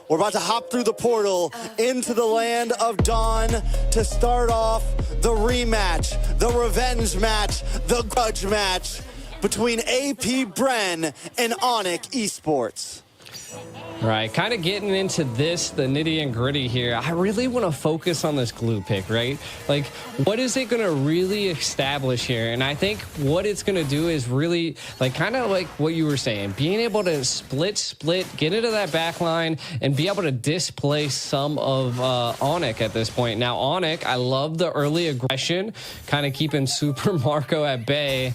We're about to hop through the portal into the land of Dawn to start off the rematch, the revenge match, the grudge match between AP Bren and ONIC Esports. Right, kind of getting into this, the nitty and gritty here. I really want to focus on this glue pick, right? Like, what is it going to really establish here? And I think what it's going to do is really, like, kind of like what you were saying, being able to split, get into that back line, and be able to displace some of ONIC at this point. Now, ONIC, I love the early aggression, kind of keeping Super Marco at bay.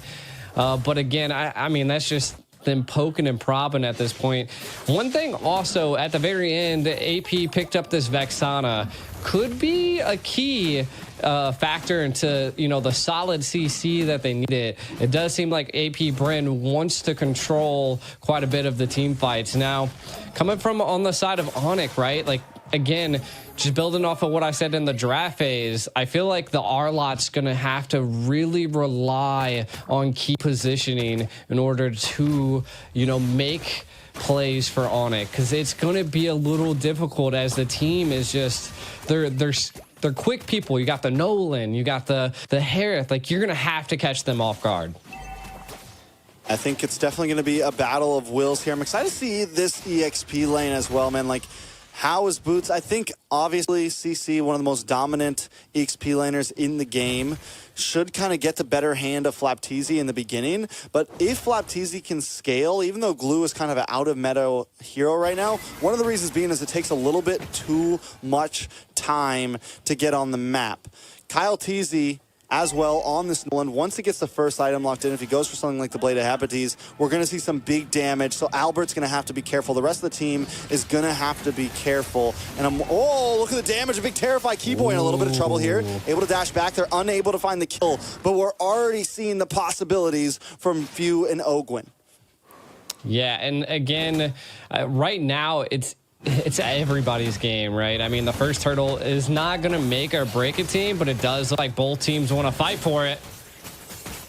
But again, I mean, that's just them poking and propping at this point. One thing also at the very end, AP picked up this Vexana. Could be a key factor into, you know, the solid CC that they needed. It does seem like AP Bren wants to control quite a bit of the team fights. Now, coming from on the side of ONIC, right? Like, again, just building off of what I said in the draft phase, I feel like the R-Lot's going to have to really rely on key positioning in order to, you know, make plays for ONIC, because it's going to be a little difficult as the team is just, they're quick people. You got the Nolan, you got the Harith. Like, you're going to have to catch them off guard. I think it's definitely going to be a battle of wills here. I'm excited to see this EXP lane as well, man. Like, how is Boots? I think, obviously, CC, one of the most dominant EXP laners in the game, should kind of get the better hand of Flapteezy in the beginning. But if Flapteezy can scale, even though Glue is kind of an out-of-meta hero right now, one of the reasons being is it takes a little bit too much time to get on the map. Kyle Teasy as well on this Nolan. Once it gets the first item locked in, if he goes for something like the Blade of Hepates, we're going to see some big damage. So Albert's going to have to be careful. The rest of the team is going to have to be careful. And oh, look at the damage. A big Terrify Keyboy in a little bit of trouble here. Able to dash back. They're unable to find the kill. But we're already seeing the possibilities from Few and Ogwyn. Yeah, and again, right now, it's everybody's game, right? I mean, the first turtle is not going to make or break a team, but it does look like both teams want to fight for it.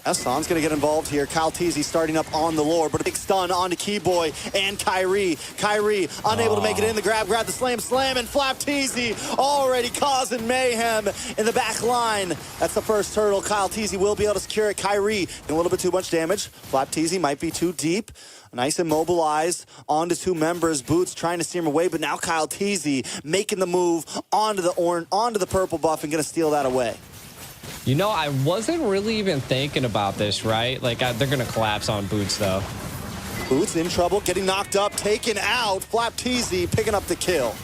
Hassan's going to get involved here. Kyle Teasy starting up on the lore, but a big stun onto Keyboy and Kyrie. Kyrie unable to make it in. The grab the slam, and Flapteezy already causing mayhem in the back line. That's the first turtle. Kyle Teasy will be able to secure it. Kyrie, a little bit too much damage. Flapteezy might be too deep. Nice immobilized onto two members. Boots trying to steer him away, but now Kyle Teasy making the move onto the purple buff and going to steal that away. You know, I wasn't really even thinking about this, right? Like, they're going to collapse on Boots, though. Boots in trouble, getting knocked up, taken out. Flapteezy picking up the kill. All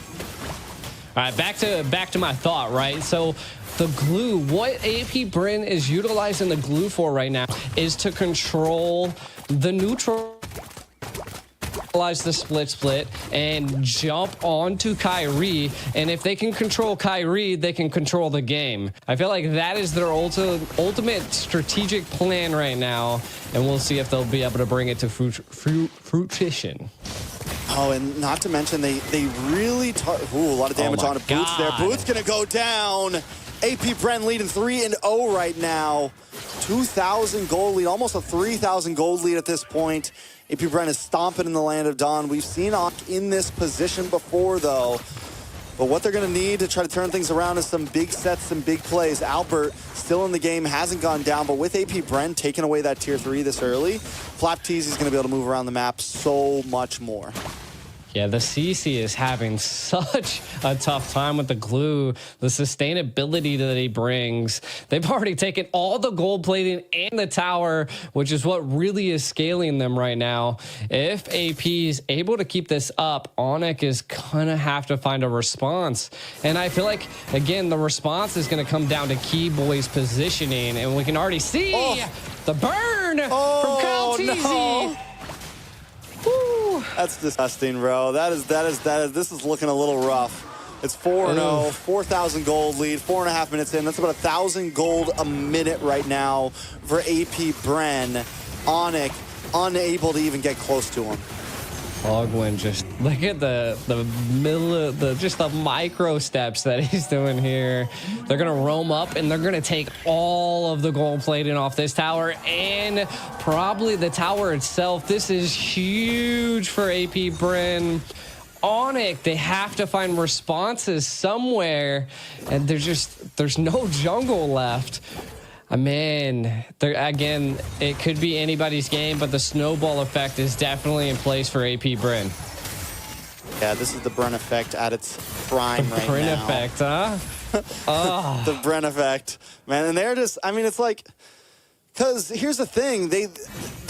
right, back to my thought, right? So the glue, what AP Bren is utilizing the glue for right now is to control the neutral, the split and jump onto Kyrie, and if they can control Kyrie, they can control the game. I feel like that is their ultimate strategic plan right now, and we'll see if they'll be able to bring it to fruition. Oh, and not to mention they really a lot of damage on Boots there. Boots gonna go down. AP Bren leading 3-0 right now. 2,000 gold lead, almost a 3,000 gold lead at this point. AP Bren is stomping in the land of Dawn. We've seen ONIC in this position before, though. But what they're going to need to try to turn things around is some big sets, some big plays. Albert still in the game, hasn't gone down, but with AP Bren taking away that tier 3 this early, Flapteezy is going to be able to move around the map so much more. Yeah, the CC is having such a tough time with the glue, the sustainability that he brings. They've already taken all the gold plating and the tower, which is what really is scaling them right now. If AP is able to keep this up, ONIC is gonna have to find a response. And I feel like, again, the response is gonna come down to Keyboy's positioning, and we can already see the burn from Kyle Teasy. No. Woo. That's disgusting, bro. This is looking a little rough. It's 4-0, 4,000 gold lead, 4.5 minutes in. That's about 1,000 gold a minute right now for AP Bren. ONIC unable to even get close to him. Ogwyn, just look at the micro steps that he's doing here. They're gonna roam up and they're gonna take all of the gold plating off this tower and probably the tower itself. This is huge for AP Bren. ONIC, they have to find responses somewhere, and there's no jungle left. Man, again, it could be anybody's game, but the snowball effect is definitely in place for AP Bren. Yeah, this is the Bren effect at its prime right now. Bren effect, huh? Oh. The Bren effect, man. And they're just, I mean, it's like, because here's the thing, they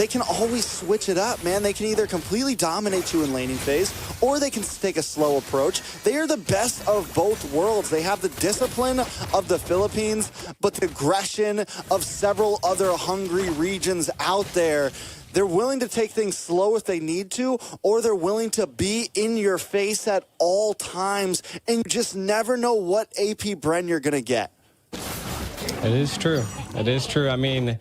can always switch it up, man. They can either completely dominate you in laning phase, or they can take a slow approach. They are the best of both worlds. They have the discipline of the Philippines, but the aggression of several other hungry regions out there. They're willing to take things slow if they need to, or they're willing to be in your face at all times, and you just never know what AP Bren you're going to get. It is true. It is true. I mean,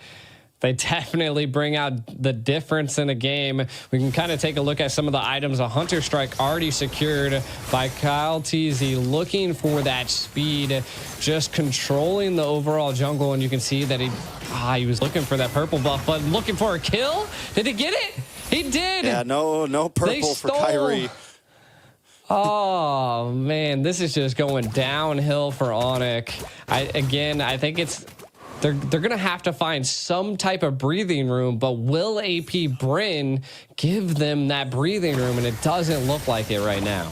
they definitely bring out the difference in a game. We can kind of take a look at some of the items. A Hunter Strike already secured by Kyle Teasy, looking for that speed, just controlling the overall jungle. And you can see that he was looking for that purple buff, but looking for a kill. Did he get it? He did. Yeah, no purple for Kyrie. Oh, man, this is just going downhill for ONIC. I think they're going to have to find some type of breathing room, but will AP Bren give them that breathing room? And it doesn't look like it right now.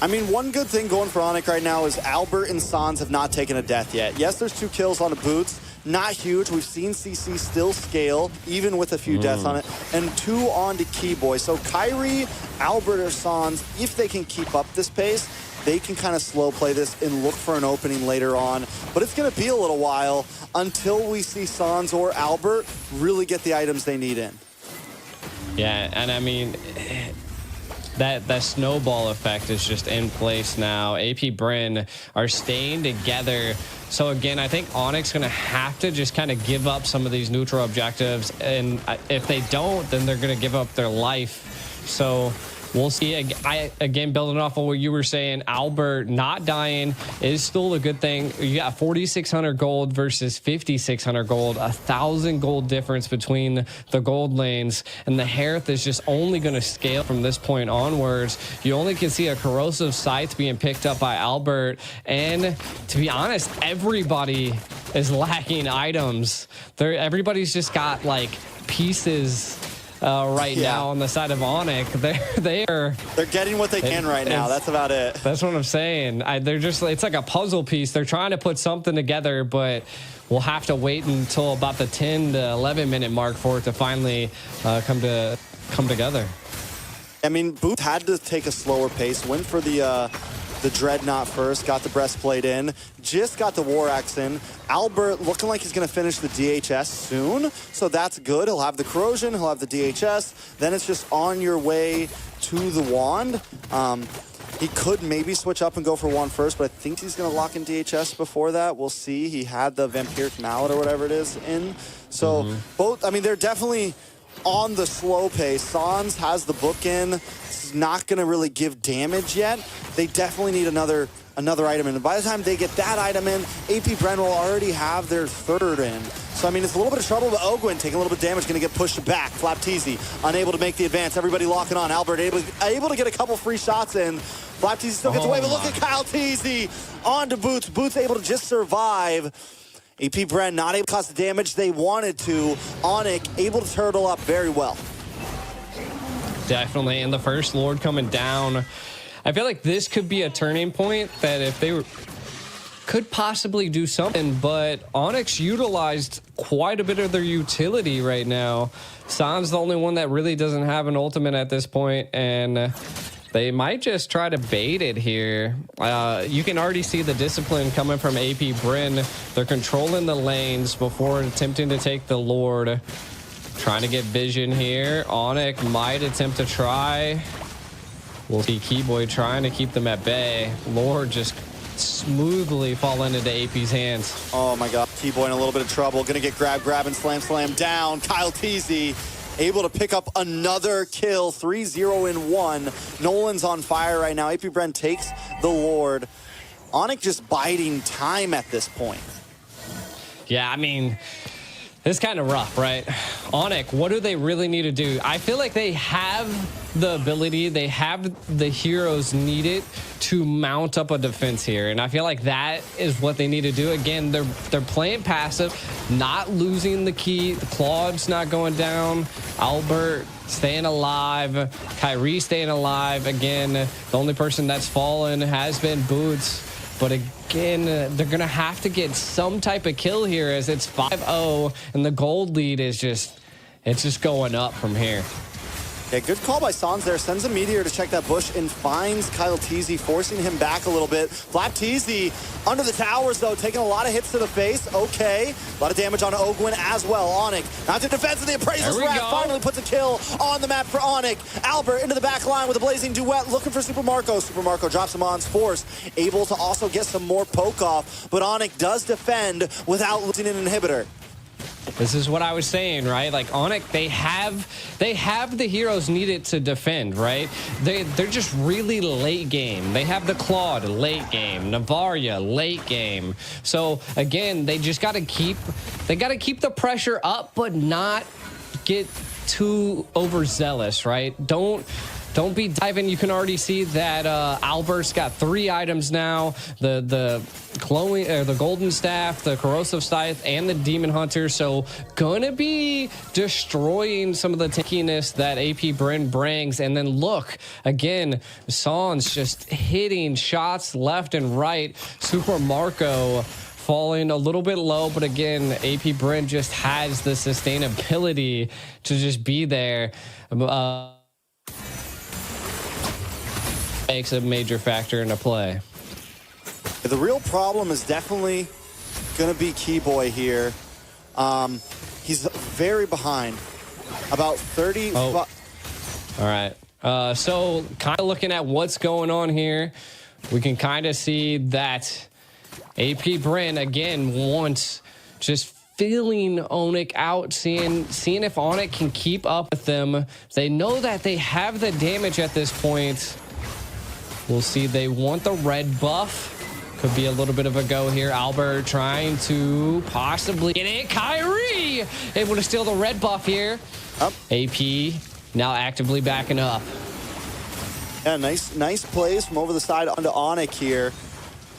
I mean, one good thing going for ONIC right now is Albert and Sans have not taken a death yet. Yes, there's 2 kills on the Boots. Not huge. We've seen CC still scale, even with a few deaths on it. And 2 on to Keyboy. So Kyrie, Albert, or Sans, if they can keep up this pace, they can kind of slow play this and look for an opening later on. But it's going to be a little while until we see Sans or Albert really get the items they need in. Yeah, and I mean, that snowball effect is just in place now. AP Bren are staying together. So again, I think ONIC's going to have to just kind of give up some of these neutral objectives. And if they don't, then they're going to give up their life. So we'll see. Again, building off of what you were saying, Albert not dying is still a good thing. You got 4,600 gold versus 5,600 gold, 1,000 gold difference between the gold lanes, and the Hearth is just only going to scale from this point onwards. You only can see a corrosive scythe being picked up by Albert, and to be honest, everybody is lacking items. Everybody's just got like pieces now on the side of ONIC. They're getting what they can right now. That's about it. That's what I'm saying. It's like a puzzle piece. They're trying to put something together, but we'll have to wait until about the 10 to 11 minute mark for it to finally come together. I mean, Booth had to take a slower pace, went for the Dreadnought first, got the breastplate in, just got the War Axe in. Albert looking like he's going to finish the DHS soon, so that's good. He'll have the Corrosion, he'll have the DHS, then it's just on your way to the Wand. He could maybe switch up and go for Wand first, but I think he's going to lock in DHS before that. We'll see. He had the Vampiric Mallet or whatever it is in. So both, I mean, they're definitely on the slow pace. Sans has the book in. It's not going to really give damage yet. They definitely need another item in. And by the time they get that item in, AP Bren will already have their 3rd in. So, I mean, it's a little bit of trouble, but Ogwin taking a little bit of damage, going to get pushed back. Flapteezy unable to make the advance. Everybody locking on. Albert able to get a couple free shots in. Flapteezy still gets away, but look at Kyle Teasy on to Boots. Boots able to just survive. AP Bren not able to cause the damage they wanted to. ONIC able to turtle up very well. Definitely. And the first Lord coming down. I feel like this could be a turning point that if they could possibly do something, but ONIC's utilized quite a bit of their utility right now. San's the only one that really doesn't have an ultimate at this point, and they might just try to bait it here. You can already see the discipline coming from AP Bren. They're controlling the lanes before attempting to take the Lord. Trying to get vision here. ONIC might attempt to try. We'll see Keyboy trying to keep them at bay. Lord just smoothly falling into AP's hands. Oh my God, Keyboy in a little bit of trouble. Gonna get grab, and slam down. Kyle Teasy able to pick up another kill. 3-0 in 1. Nolan's on fire right now. AP Bren takes the Lord. ONIC just biding time at this point. Yeah, I mean, It's kind of rough, right? ONIC, what do they really need to do? I feel like they have the ability, they have the heroes needed to mount up a defense here, and I feel like that is what they need to do. Again, they're playing passive, not losing the key. The Claude's not going down. Albert staying alive. Kyrie staying alive. Again, the only person that's fallen has been Boots. But again, they're going to have to get some type of kill here as it's 5-0, and the gold lead is just going up from here. Yeah, good call by Sans there. Sends a Meteor to check that bush and finds Kyle Teasy, forcing him back a little bit. Flap Teasy under the towers, though, taking a lot of hits to the face. Okay. A lot of damage on Ogwin as well. ONIC not to defense, and the Appraiser's Wrath finally puts a kill on the map for ONIC. Albert into the back line with a blazing duet, looking for Super Marco. Super Marco drops him on Force, able to also get some more poke off, but ONIC does defend without losing an inhibitor. This is what I was saying, right? Like ONIC, they have the heroes needed to defend, right? They're just really late game. They have the Claude late game, Navaria late game. So again, they just got to keep the pressure up, but not get too overzealous, right? Don't be diving. You can already see that Albert's got 3 items now: the glowing, the golden staff, the corrosive scythe, and the demon hunter. So gonna be destroying some of the tankiness that AP Bren brings. And then look again, Sans just hitting shots left and right. Super Marco falling a little bit low, but again, AP Bren just has the sustainability to just be there. Makes a major factor into play. The real problem is definitely going to be Keyboy here. He's very behind. About 30. Oh. All right. So kind of looking at what's going on here, we can kind of see that AP Bren, again, wants just feeling ONIC out, seeing if ONIC can keep up with them. They know that they have the damage at this point. We'll see. They want the red buff. Could be a little bit of a go here. Albert trying to possibly get it. Kyrie able to steal the red buff here. Up. AP now actively backing up. Yeah, nice plays from over the side onto ONIC here.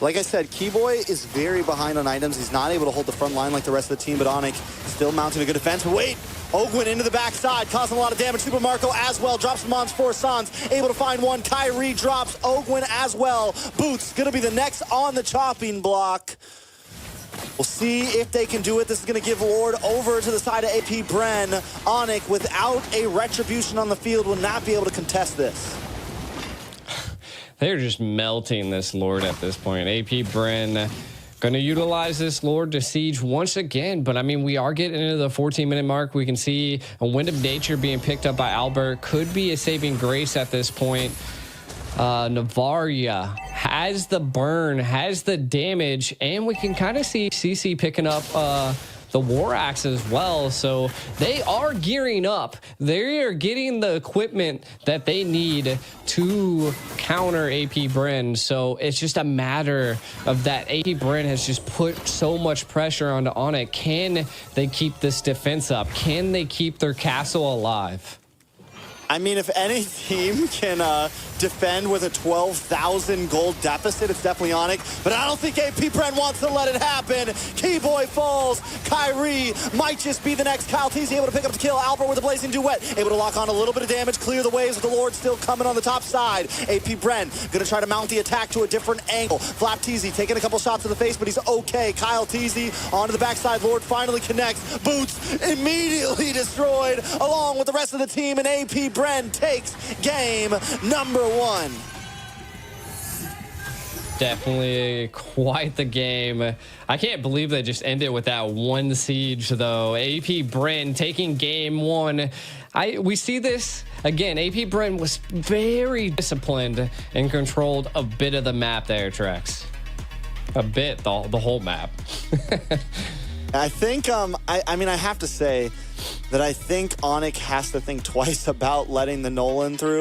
Like I said, Keyboy is very behind on items. He's not able to hold the front line like the rest of the team, but ONIC still mounting a good defense. Wait! Ogwin into the backside, causing a lot of damage. Super Marco as well, drops him on for Sans, able to find one. Kyrie drops Ogwin as well. Boots gonna be the next on the chopping block. We'll see if they can do it. This is gonna give Lord over to the side of AP Bren. ONIC, without a retribution on the field, will not be able to contest this. They're just melting this Lord at this point. AP Bren going to utilize this Lord to siege once again. But, I mean, we are getting into the 14-minute mark. We can see a Wind of Nature being picked up by Albert. Could be a saving grace at this point. Navaria has the burn, has the damage, and we can kind of see CC picking up the War Axe as well. So they are gearing up. They are getting the equipment that they need to counter AP Bren. So it's just a matter of that AP Bren has just put so much pressure onto ONIC. Can they keep this defense up? Can they keep their castle alive? I mean, if any team can defend with a 12,000 gold deficit, it's definitely ONIC. But I don't think AP Bren wants to let it happen. Keyboy falls. Kyrie might just be the next. Kyle Teasy able to pick up the kill. Albert with a blazing duet, able to lock on a little bit of damage, clear the waves with the Lord still coming on the top side. AP Bren gonna try to mount the attack to a different angle. Flap Teasy taking a couple shots to the face, but he's okay. Kyle Teasy onto the backside. Lord finally connects. Boots immediately destroyed along with the rest of the team, and AP Bren takes game number 1. Definitely quite the game. I can't believe they just ended with that one siege, though. AP Bren taking game 1. We see this again. AP Bren was very disciplined and controlled a bit of the map there, Trex. A bit, the whole map. I think, I mean, I have to say that I think ONIC has to think twice about letting the Nolan through.